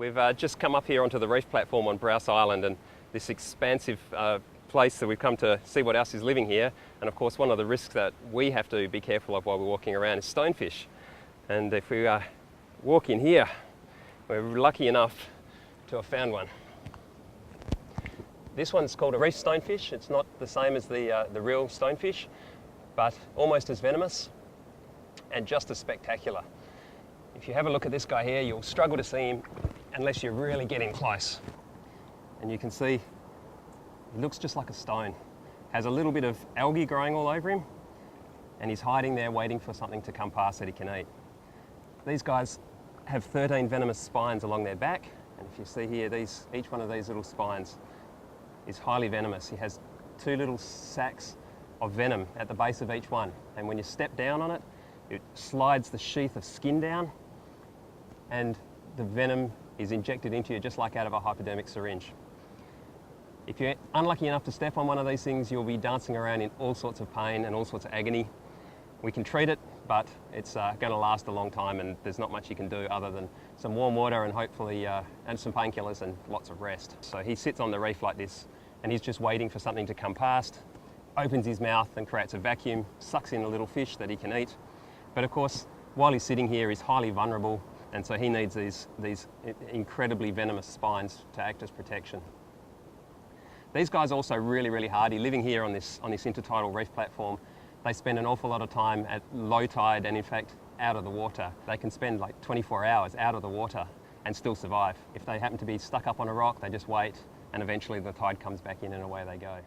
We've just come up here onto the reef platform on Browse Island, and this expansive place that we've come to see what else is living here. And of course, one of the risks that we have to be careful of while we're walking around is stonefish. And if we walk in here, we're lucky enough to have found one. This one's called a reef stonefish. It's not the same as the real stonefish, but almost as venomous and just as spectacular. If you have a look at this guy here, you'll struggle to see him unless you're really getting close. And you can see he looks just like a stone. Has a little bit of algae growing all over him, and he's hiding there waiting for something to come past that he can eat. These guys have 13 venomous spines along their back, and if you see here, each one of these little spines is highly venomous. He has 2 little sacs of venom at the base of each one, and when you step down on it, it slides the sheath of skin down, and the venom is injected into you just like out of a hypodermic syringe. If you're unlucky enough to step on one of these things, you'll be dancing around in all sorts of pain and all sorts of agony. We can treat it, but it's going to last a long time, and there's not much you can do other than some warm water and hopefully and some painkillers and lots of rest. So he sits on the reef like this, and he's just waiting for something to come past, opens his mouth and creates a vacuum, sucks in a little fish that he can eat. But of course, while he's sitting here, he's highly vulnerable, and so he needs these incredibly venomous spines to act as protection. These guys are also really hardy. Living here on this intertidal reef platform, they spend an awful lot of time at low tide and in fact out of the water. They can spend like 24 hours out of the water and still survive. If they happen to be stuck up on a rock, they just wait, and eventually the tide comes back in and away they go.